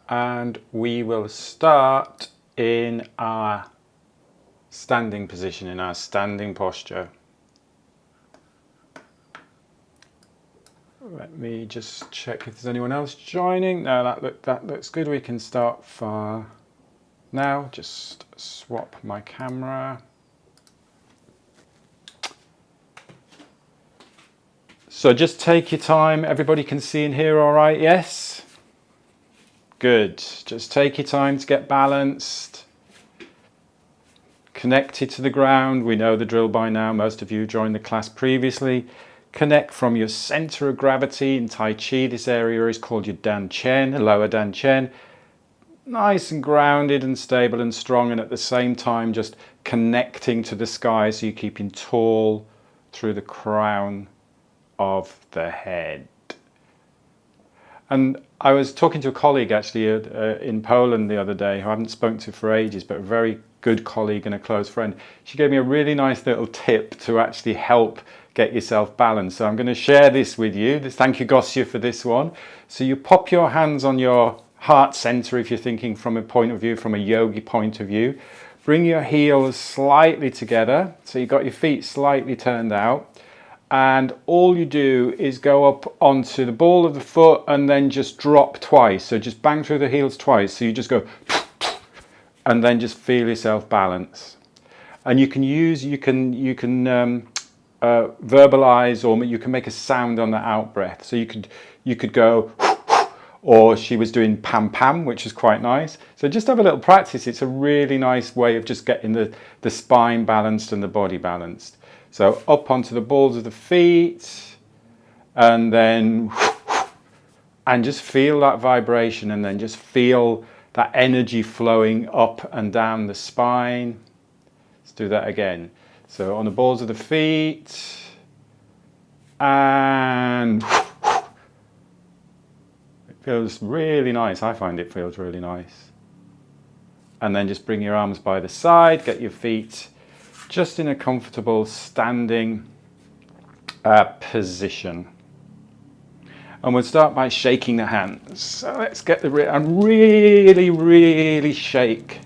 and we will start in our standing position, in our standing posture. Let me just check if there's anyone else joining. No, that looks good. We can start for now. Just swap my camera. So just take your time. Everybody can see and hear all right, yes? Good. Just take your time to get balanced. Connected to the ground. We know the drill by now. Most of you joined the class previously. Connect from your center of gravity. In Tai Chi, this area is called your Dan Chen, lower Dan Chen. Nice and grounded and stable and strong, and at the same time just connecting to the sky, so you're keeping tall through the crown of the head. And I was talking to a colleague actually in Poland the other day, who I haven't spoken to for ages, but a very good colleague and a close friend. She gave me a really nice little tip to actually help get yourself balanced. So I'm going to share this with you. Thank you, Gosya, for this one. So you pop your hands on your heart center if you're thinking from a point of view, from a yogi point of view. Bring your heels slightly together. So you've got your feet slightly turned out. And all you do is go up onto the ball of the foot and then just drop twice. So just bang through the heels twice. So you just go and then just feel yourself balance. And you can verbalize, or you can make a sound on the out breath. So you could go, or she was doing pam pam, which is quite nice. So just have a little practice. It's a really nice way of just getting the spine balanced and the body balanced. So up onto the balls of the feet, and then, and just feel that vibration, and then just feel that energy flowing up and down the spine. Let's do that again. So on the balls of the feet, and it feels really nice. I find it feels really nice. And then just bring your arms by the side, get your feet just in a comfortable standing position. And we'll start by shaking the hands. So let's get and really shake.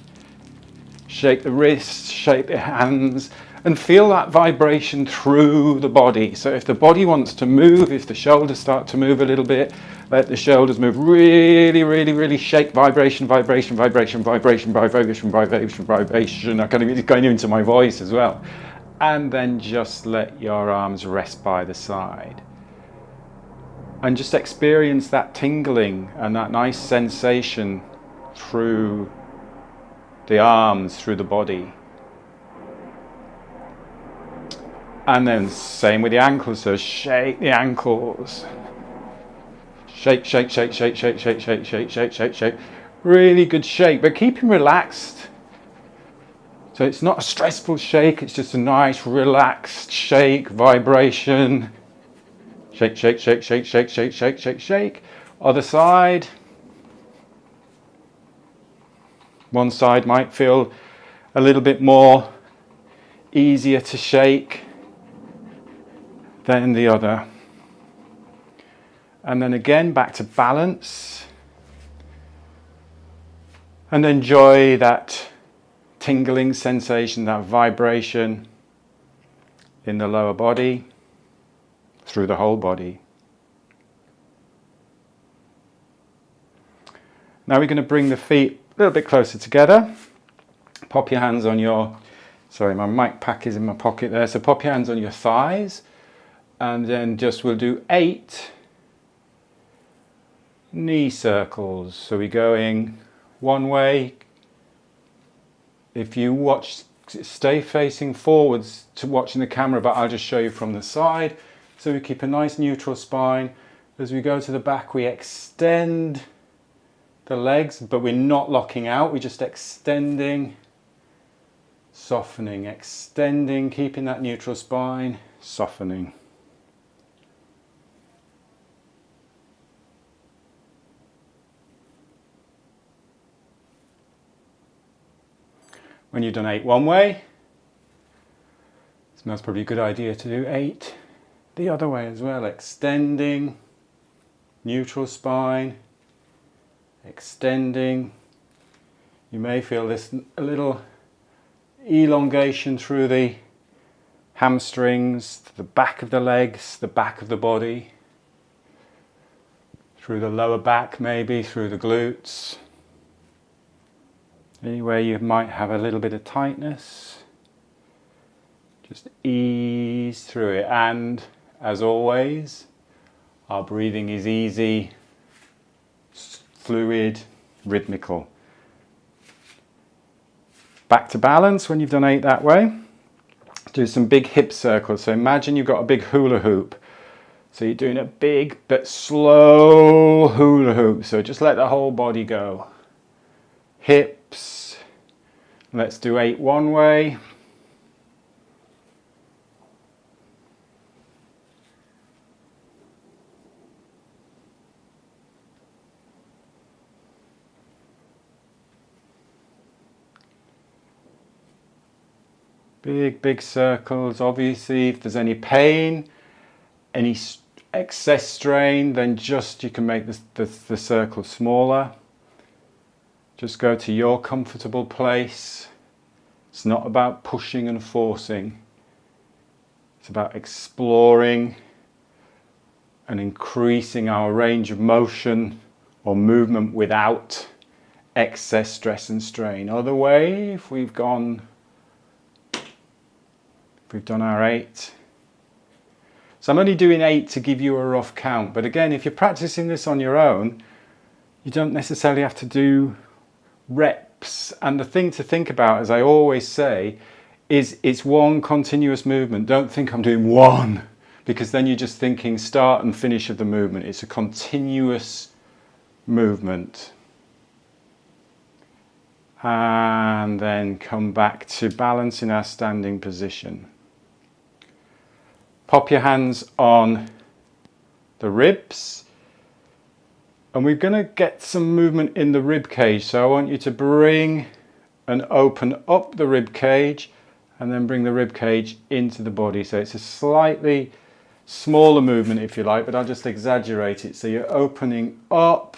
Shake the wrists, shake the hands, and feel that vibration through the body. So if the body wants to move, if the shoulders start to move a little bit, let the shoulders move. Really shake. Vibration. I kind of, it's going into my voice as well. And then just let your arms rest by the side. And just experience that tingling and that nice sensation through the arms, through the body. And then same with the ankles, so shake the ankles. Shake. Really good shake, but keep them relaxed. So it's not a stressful shake, it's just a nice relaxed shake, vibration. Shake. Other side. One side might feel a little bit more easier to shake than the other. And then again, back to balance. And enjoy that tingling sensation, that vibration in the lower body, through the whole body. Now we're going to bring the feet a little bit closer together. Pop your hands on your, sorry, my mic pack is in my pocket there. So pop your hands on your thighs, and then we'll do 8 knee circles. So we're going one way. If you watch, stay facing forwards to watching the camera, but I'll just show you from the side. So we keep a nice neutral spine. As we go to the back, we extend the legs, but we're not locking out, we're just extending, softening, extending, keeping that neutral spine, softening. When you've done 8 one way, it's most probably a good idea to do 8 the other way as well. Extending, neutral spine, extending. You may feel this a little elongation through the hamstrings, the back of the legs, the back of the body, through the lower back maybe, through the glutes. Anywhere you might have a little bit of tightness, just ease through it. And as always, our breathing is easy, fluid, rhythmical. Back to balance when you've done 8 that way. Do some big hip circles. So imagine you've got a big hula hoop. So you're doing a big but slow hula hoop. So just let the whole body go. Hips. Let's do 8 one way. Big circles. Obviously, if there's any pain, any excess strain, then just you can make the circle smaller. Just go to your comfortable place. It's not about pushing and forcing. It's about exploring and increasing our range of motion or movement without excess stress and strain. Other way, if we've done our 8. So I'm only doing 8 to give you a rough count. But again, if you're practicing this on your own, you don't necessarily have to do reps. And the thing to think about, as I always say, is it's one continuous movement. Don't think I'm doing 1, because then you're just thinking start and finish of the movement. It's a continuous movement. And then come back to balance in our standing position. Pop your hands on the ribs, and we're going to get some movement in the rib cage. So I want you to bring and open up the rib cage and then bring the rib cage into the body. So it's a slightly smaller movement if you like, but I'll just exaggerate it. So you're opening up,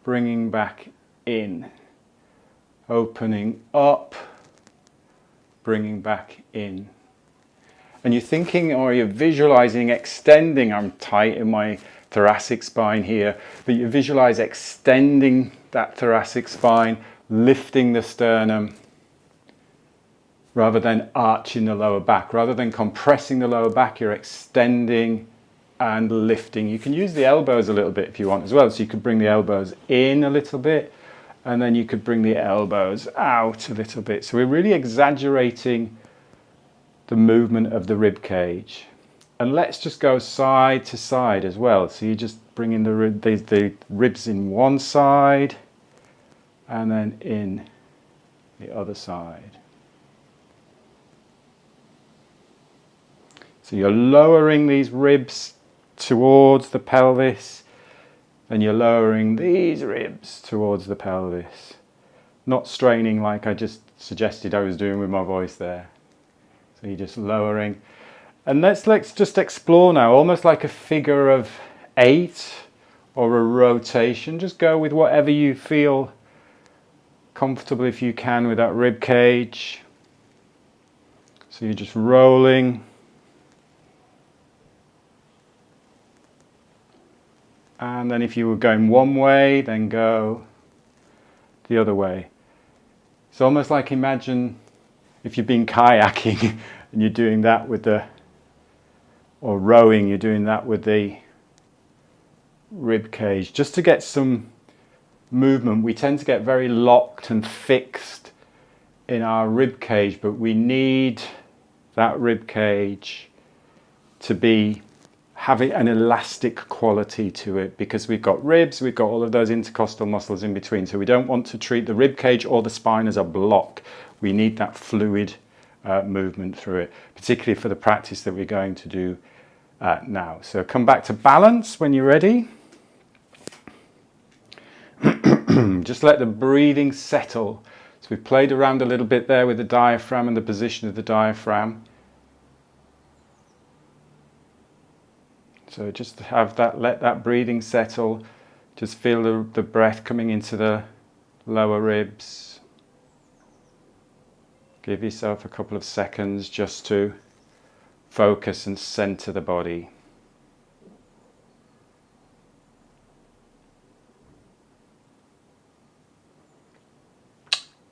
bringing back in, opening up, bringing back in. And you're thinking or you're visualizing extending. I'm tight in my thoracic spine here, but you visualize extending that thoracic spine, lifting the sternum, rather than arching the lower back. Rather than compressing the lower back, you're extending and lifting. You can use the elbows a little bit if you want as well. So you could bring the elbows in a little bit, and then you could bring the elbows out a little bit. So we're really exaggerating the movement of the rib cage. And let's just go side to side as well. So you just bring in the ribs in one side and then in the other side. So you're lowering these ribs towards the pelvis, and you're lowering these ribs towards the pelvis. Not straining like I just suggested I was doing with my voice there. So you're just lowering. And let's just explore now, almost like a figure of 8 or a rotation. Just go with whatever you feel comfortable, if you can, with that rib cage. So you're just rolling. And then if you were going one way, then go the other way. It's almost like, imagine if you've been kayaking and you're doing that with or rowing, you're doing that with the rib cage. Just to get some movement, we tend to get very locked and fixed in our rib cage, but we need that rib cage to be having an elastic quality to it, because we've got ribs, we've got all of those intercostal muscles in between. So we don't want to treat the rib cage or the spine as a block. We need that fluid movement through it, particularly for the practice that we're going to do now. So come back to balance when you're ready. Just let the breathing settle. So we've played around a little bit there with the diaphragm and the position of the diaphragm. So just have that, let that breathing settle. Just feel the breath coming into the lower ribs. Give yourself a couple of seconds just to focus and center the body.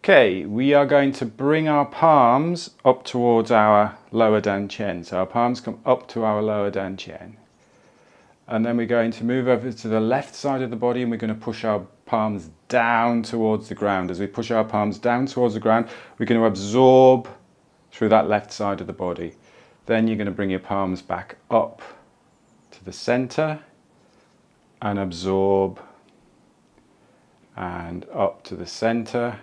Okay, we are going to bring our palms up towards our lower dantian. So our palms come up to our lower dantian. And then we're going to move over to the left side of the body and we're going to push our palms down towards the ground. As we push our palms down towards the ground, we're going to absorb through that left side of the body. Then you're going to bring your palms back up to the center and absorb, and up to the center.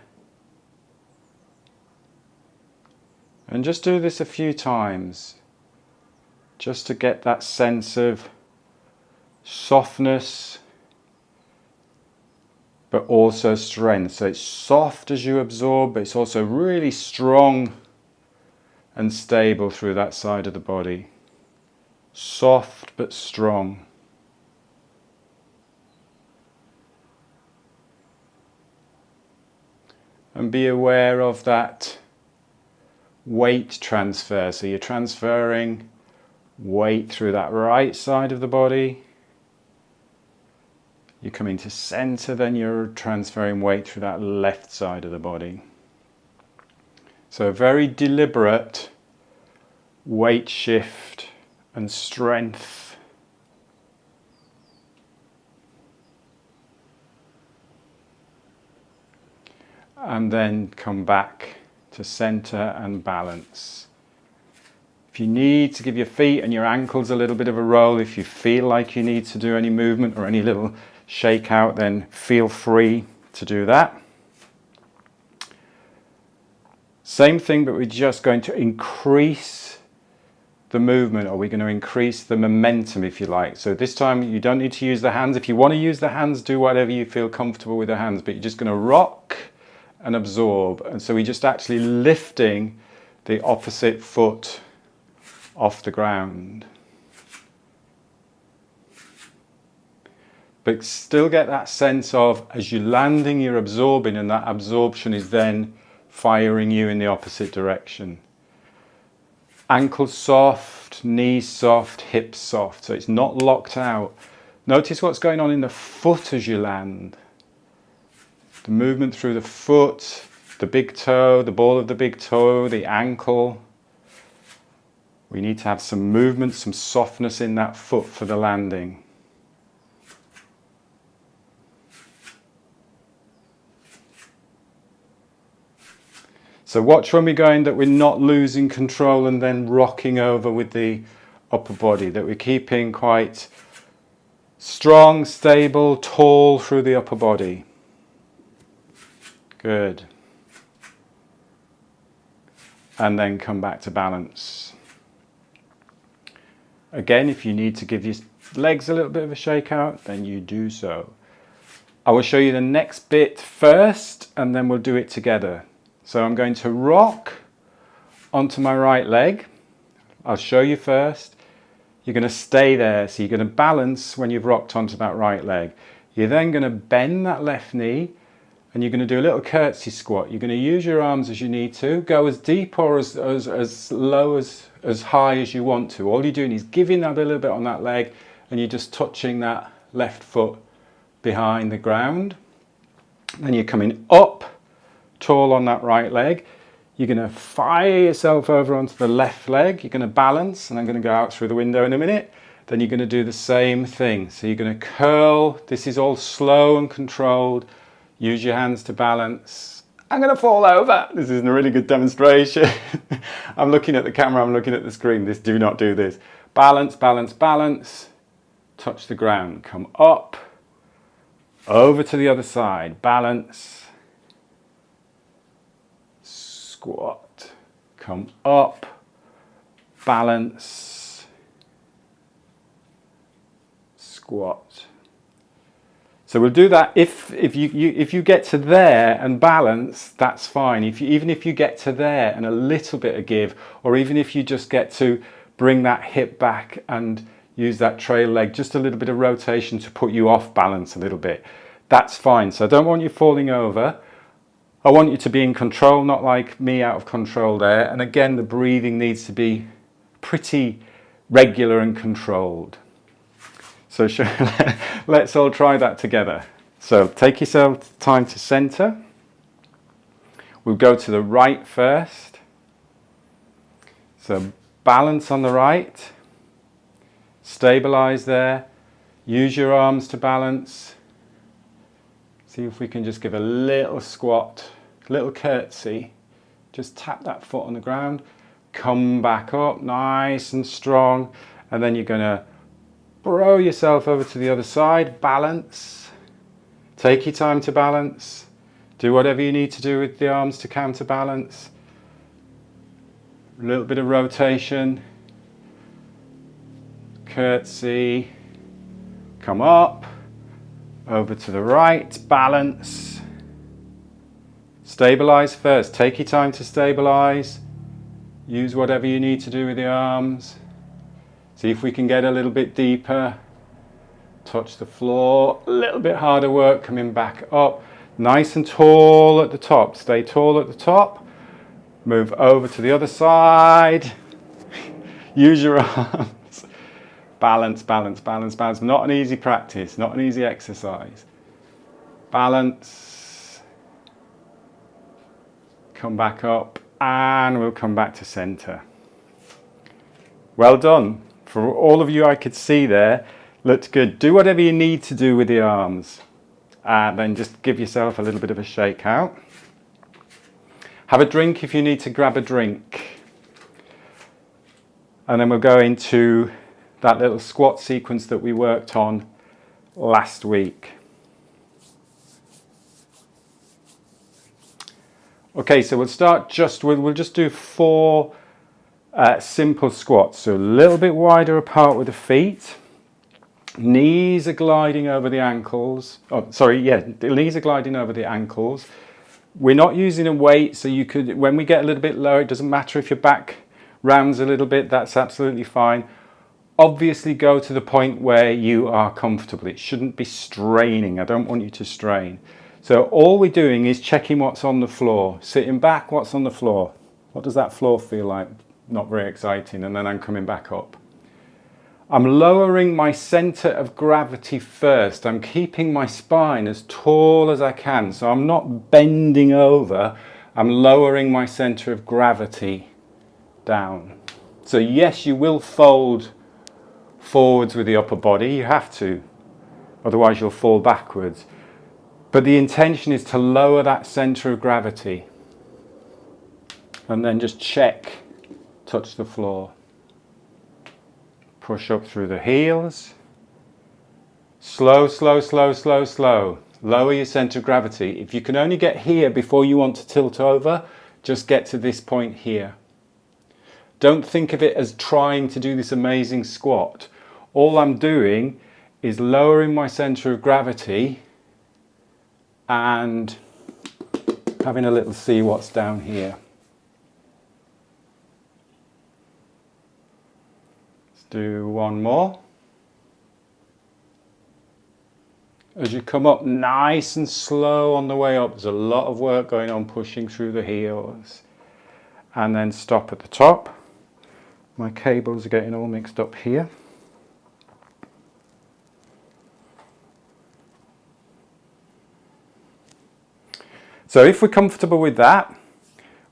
And just do this a few times, just to get that sense of softness, but also strength. So it's soft as you absorb, but it's also really strong and stable through that side of the body. Soft but strong. And be aware of that weight transfer. So you're transferring weight through that right side of the body. You're coming to center, then you're transferring weight through that left side of the body. So a very deliberate weight shift and strength. And then come back to center and balance. If you need to give your feet and your ankles a little bit of a roll, if you feel like you need to do any movement or any little shake out, then feel free to do that. Same thing, but we're just going to increase the movement, or we're going to increase the momentum, if you like. So this time you don't need to use the hands. If you want to use the hands, do whatever you feel comfortable with the hands, but you're just going to rock and absorb. And so we're just actually lifting the opposite foot off the ground. But still get that sense of, as you're landing, you're absorbing, and that absorption is then firing you in the opposite direction. Ankles soft, knees soft, hips soft, so it's not locked out. Notice what's going on in the foot as you land. The movement through the foot, the big toe, the ball of the big toe, the ankle. We need to have some movement, some softness in that foot for the landing. So watch when we're going that we're not losing control and then rocking over with the upper body, that we're keeping quite strong, stable, tall through the upper body. Good. And then come back to balance. Again, if you need to give your legs a little bit of a shake out, then you do so. I will show you the next bit first, and then we'll do it together. So I'm going to rock onto my right leg. I'll show you first. You're going to stay there. So you're going to balance when you've rocked onto that right leg. You're then going to bend that left knee and you're going to do a little curtsy squat. You're going to use your arms as you need to. Go as deep or as low, as high as you want to. All you're doing is giving that a little bit on that leg and you're just touching that left foot behind the ground. Then you're coming up tall on that right leg. You're going to fire yourself over onto the left leg. You're going to balance, and I'm going to go out through the window in a minute. Then you're going to do the same thing. So you're going to curl. This is all slow and controlled. Use your hands to balance. I'm going to fall over. This isn't a really good demonstration. I'm looking at the camera. I'm looking at the screen. Do not do this. Balance, balance, balance. Touch the ground. Come up. Over to the other side. Balance. Squat, come up, balance, squat. So we'll do that. If you get to there and balance, that's fine. Even if you get to there and a little bit of give, or even if you just get to bring that hip back and use that trail leg, just a little bit of rotation to put you off balance a little bit. That's fine. So I don't want you falling over. I want you to be in control, not like me out of control there. And again, the breathing needs to be pretty regular and controlled. So let's all try that together. So take yourself time to center. We'll go to the right first. So balance on the right. Stabilize there. Use your arms to balance. See if we can just give a little squat, little curtsy. Just tap that foot on the ground. Come back up, nice and strong. And then you're going to throw yourself over to the other side. Balance. Take your time to balance. Do whatever you need to do with the arms to counterbalance. A little bit of rotation. Curtsy. Come up. Over to the right, balance. Stabilize first. Take your time to stabilize. Use whatever you need to do with the arms. See if we can get a little bit deeper. Touch the floor. A little bit harder work coming back up. Nice and tall at the top. Stay tall at the top. Move over to the other side. Use your arms. Balance, balance, balance, balance. Not an easy practice, not an easy exercise. Balance. Come back up and we'll come back to center. Well done. For all of you I could see there, looked good. Do whatever you need to do with the arms. And then just give yourself a little bit of a shake out. Have a drink if you need to grab a drink. And then we'll go into that little squat sequence that we worked on last week. Okay, so we'll just do 4 simple squats. So a little bit wider apart with the feet. Knees are gliding over the ankles. The knees are gliding over the ankles. We're not using a weight, so you could, when we get a little bit lower, it doesn't matter if your back rounds a little bit, that's absolutely fine. Obviously go to the point where you are comfortable. It shouldn't be straining. I don't want you to strain. So all we're doing is checking what's on the floor. Sitting back, what's on the floor? What does that floor feel like? Not very exciting. And then I'm coming back up. I'm lowering my center of gravity first. I'm keeping my spine as tall as I can. So I'm not bending over. I'm lowering my center of gravity down. So yes, you will fold forwards with the upper body, you have to, otherwise you'll fall backwards. But the intention is to lower that center of gravity and then just check, touch the floor. Push up through the heels. Slow, slow, slow, slow, slow. Lower your center of gravity. If you can only get here before you want to tilt over, just get to this point here. Don't think of it as trying to do this amazing squat. All I'm doing is lowering my center of gravity and having a little see what's down here. Let's do one more. As you come up nice and slow on the way up, there's a lot of work going on pushing through the heels. And then stop at the top. My cables are getting all mixed up here. So if we're comfortable with that,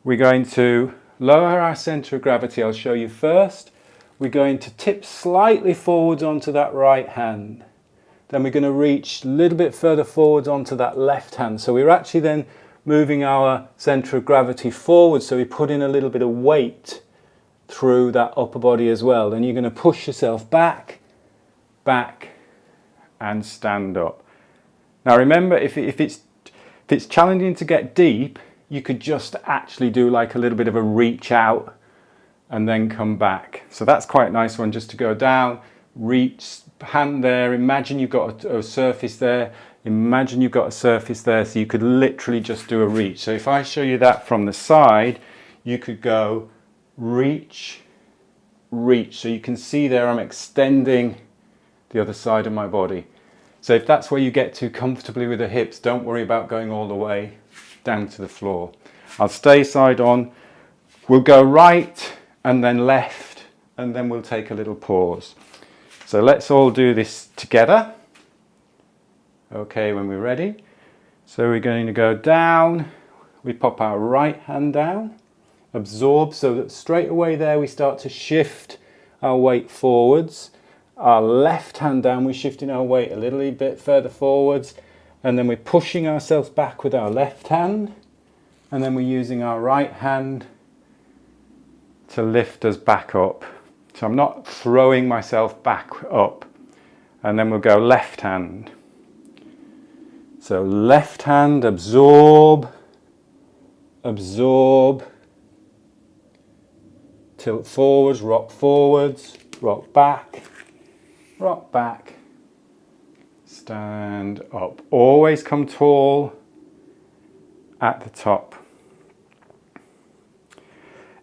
we're going to lower our center of gravity. I'll show you first. We're going to tip slightly forwards onto that right hand. Then we're going to reach a little bit further forwards onto that left hand. So we're actually then moving our center of gravity forward. So we put in a little bit of weight through that upper body as well. Then you're going to push yourself back, back, and stand up. Now remember, if it's challenging to get deep, you could just actually do like a little bit of a reach out and then come back. So that's quite a nice one, just to go down, reach, hand there, imagine you've got a surface there, imagine you've got a surface there, so you could literally just do a reach. So if I show you that from the side, you could go reach, reach. So you can see there I'm extending the other side of my body. So if that's where you get to comfortably with the hips, don't worry about going all the way down to the floor. I'll stay side on. We'll go right and then left, and then we'll take a little pause. So let's all do this together. Okay, when we're ready. So we're going to go down. We pop our right hand down, absorb, so that straight away there we start to shift our weight forwards. Our left hand down, we're shifting our weight a little bit further forwards, and then we're pushing ourselves back with our left hand, and then we're using our right hand to lift us back up. So I'm not throwing myself back up. And then we'll go left hand. So left hand, absorb, absorb, tilt forwards, rock back, stand up. Always come tall at the top.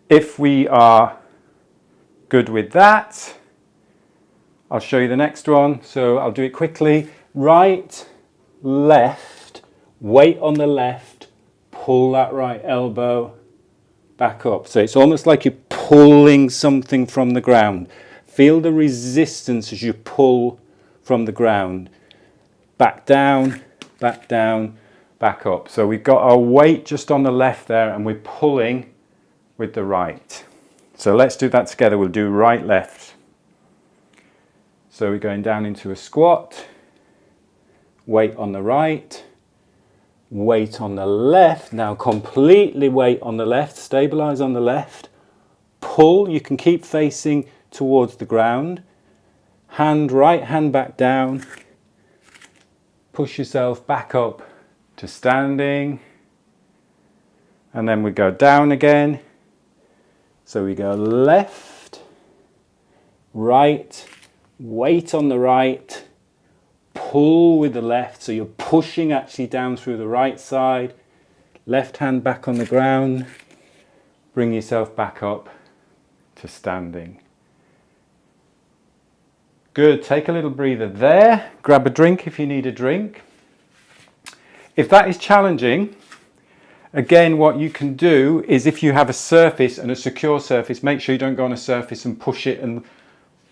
If we are good with that, I'll show you the next one. So I'll do it quickly. Right, left, weight on the left, pull that right elbow back up. So it's almost like you're pulling something from the ground. Feel the resistance as you pull from the ground. Back down, back up. So we've got our weight just on the left there, and we're pulling with the right. So let's do that together. We'll do right, left. So we're going down into a squat, weight on the right, weight on the left. Now completely weight on the left, stabilize on the left, pull. You can keep facing towards the ground. Right hand back down, push yourself back up to standing, and then we go down again. So we go left, right, weight on the right, pull with the left. So you're pushing actually down through the right side. Left hand back on the ground. Bring yourself back up to standing. Good. Take a little breather there. Grab a drink if you need a drink. If that is challenging, again, what you can do is, if you have a surface and a secure surface, make sure you don't go on a surface and push it and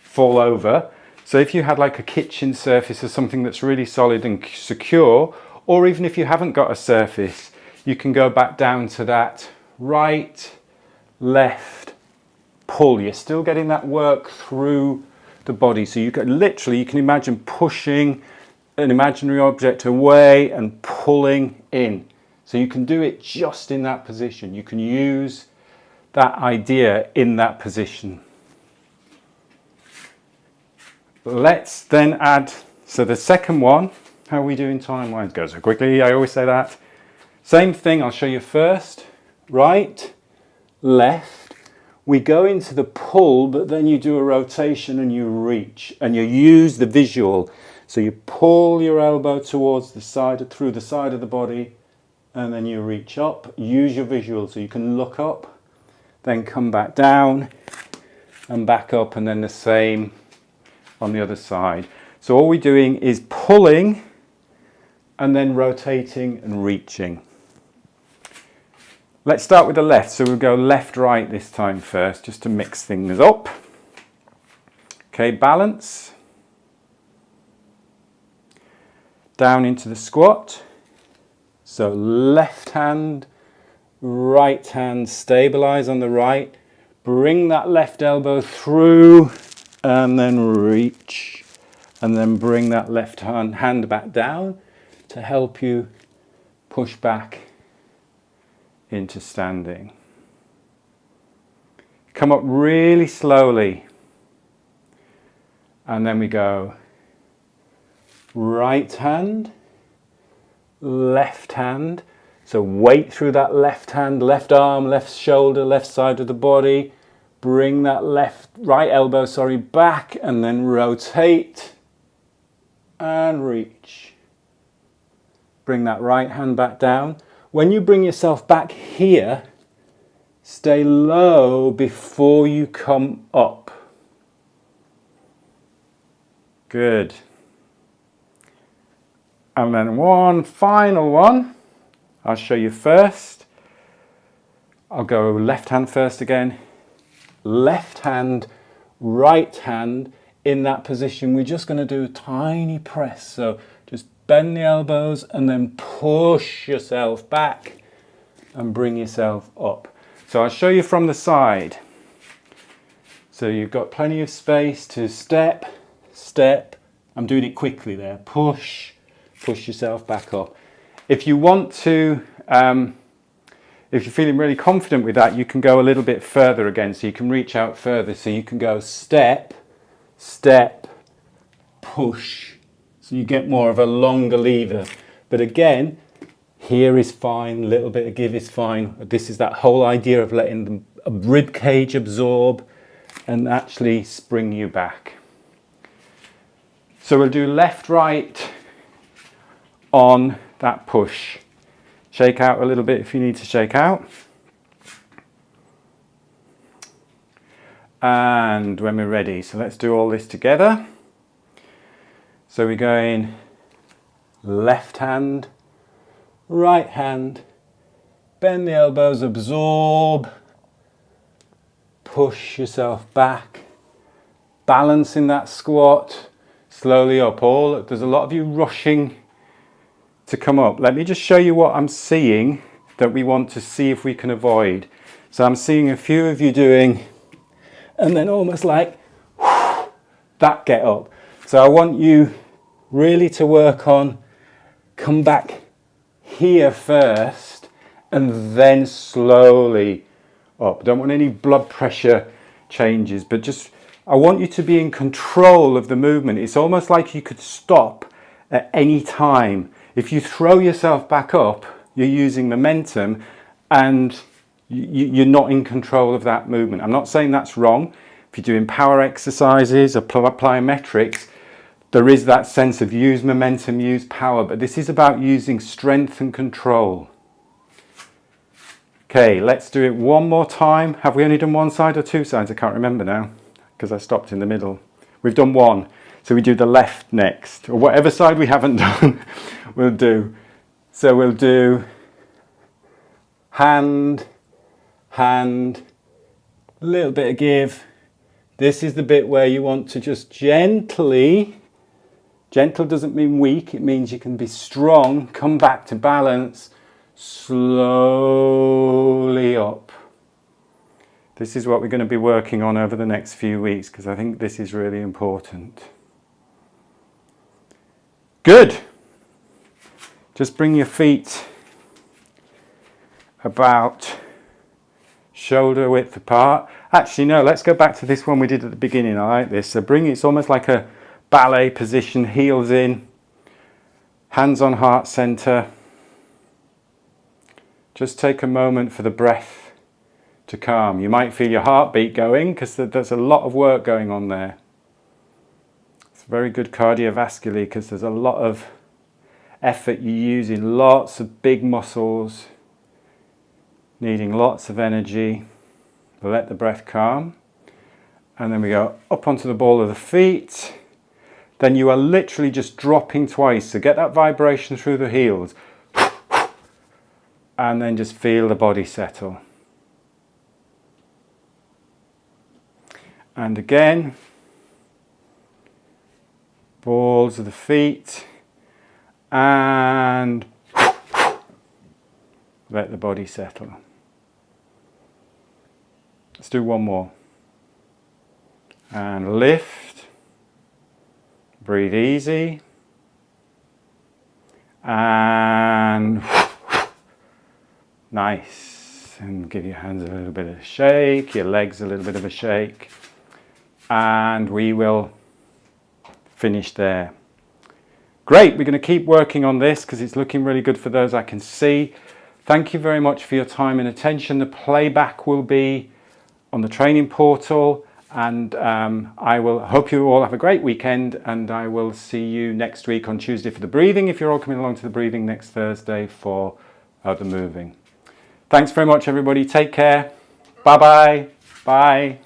fall over. So if you had like a kitchen surface or something that's really solid and secure, or even if you haven't got a surface, you can go back down to that right, left, pull. You're still getting that work through the body. So you can literally, you can imagine pushing an imaginary object away and pulling in. So you can do it just in that position. You can use that idea in that position. Let's then add, so the second one, how are we doing time-wise? Go so quickly, I always say that. Same thing, I'll show you first. Right, left. We go into the pull, but then you do a rotation and you reach, and you use the visual. So you pull your elbow towards the side, through the side of the body, and then you reach up. Use your visual so you can look up, then come back down and back up, and then the same on the other side. So all we're doing is pulling and then rotating and reaching. Let's start with the left. So we'll go left, right this time first, just to mix things up. Okay, balance. Down into the squat. So left hand, right hand, stabilize on the right. Bring that left elbow through and then reach. And then bring that left hand back down to help you push back into standing. Come up really slowly. And then we go right hand, left hand. So weight through that left hand, left arm, left shoulder, left side of the body. Bring that right elbow, back, and then rotate and reach. Bring that right hand back down. When you bring yourself back here, stay low before you come up. Good. And then one final one. I'll show you first. I'll go left hand first again. Left hand, right hand in that position. We're just going to do a tiny press. So just bend the elbows and then push yourself back and bring yourself up. So I'll show you from the side. So you've got plenty of space to step, step. I'm doing it quickly there. Push, push yourself back up. If you want to, if you're feeling really confident with that, you can go a little bit further again. So you can reach out further. So you can go step, step, push. So you get more of a longer lever. But again, here is fine, a little bit of give is fine. This is that whole idea of letting the rib cage absorb and actually spring you back. So we'll do left, right on that push. Shake out a little bit if you need to shake out. And when we're ready, so let's do all this together. So we're going left hand, right hand, bend the elbows, absorb, push yourself back, balance in that squat, slowly up. There's a lot of you rushing to come up. Let me just show you what I'm seeing that we want to see if we can avoid. So I'm seeing a few of you doing, and then almost like that get up. So I want you really to work on, come back here first and then slowly up. Don't want any blood pressure changes, but just I want you to be in control of the movement. It's almost like you could stop at any time. If you throw yourself back up, you're using momentum and you're not in control of that movement. I'm not saying that's wrong. If you're doing power exercises or plyometrics, there is that sense of use momentum, use power, but this is about using strength and control. Okay, let's do it one more time. Have we only done one side or two sides? I can't remember now because I stopped in the middle. We've done one, so we do the left next, or whatever side we haven't done, we'll do. So we'll do hand, hand, a little bit of give. This is the bit where you want to just gently, gentle doesn't mean weak, it means you can be strong, come back to balance, slowly up. This is what we're going to be working on over the next few weeks because I think this is really important. Good. Just bring your feet about shoulder width apart. Actually, no, let's go back to this one we did at the beginning. I like this. So it's almost like a ballet position, heels in, hands on heart center. Just take a moment for the breath to calm. You might feel your heartbeat going because there's a lot of work going on there. It's very good cardiovascularly because there's a lot of effort you're using, lots of big muscles, needing lots of energy. Let the breath calm. And then we go up onto the ball of the feet. Then you are literally just dropping twice. So get that vibration through the heels. And then just feel the body settle. And again, balls of the feet. And let the body settle. Let's do one more. And lift. Breathe easy. And nice. And give your hands a little bit of a shake, your legs a little bit of a shake. And we will finish there. Great, we're going to keep working on this because it's looking really good for those I can see. Thank you very much for your time and attention. The playback will be on the training portal, and I will hope you all have a great weekend, and I will see you next week on Tuesday for the breathing, if you're all coming along to the breathing next Thursday for the moving. Thanks very much, everybody. Take care. Bye-bye. Bye.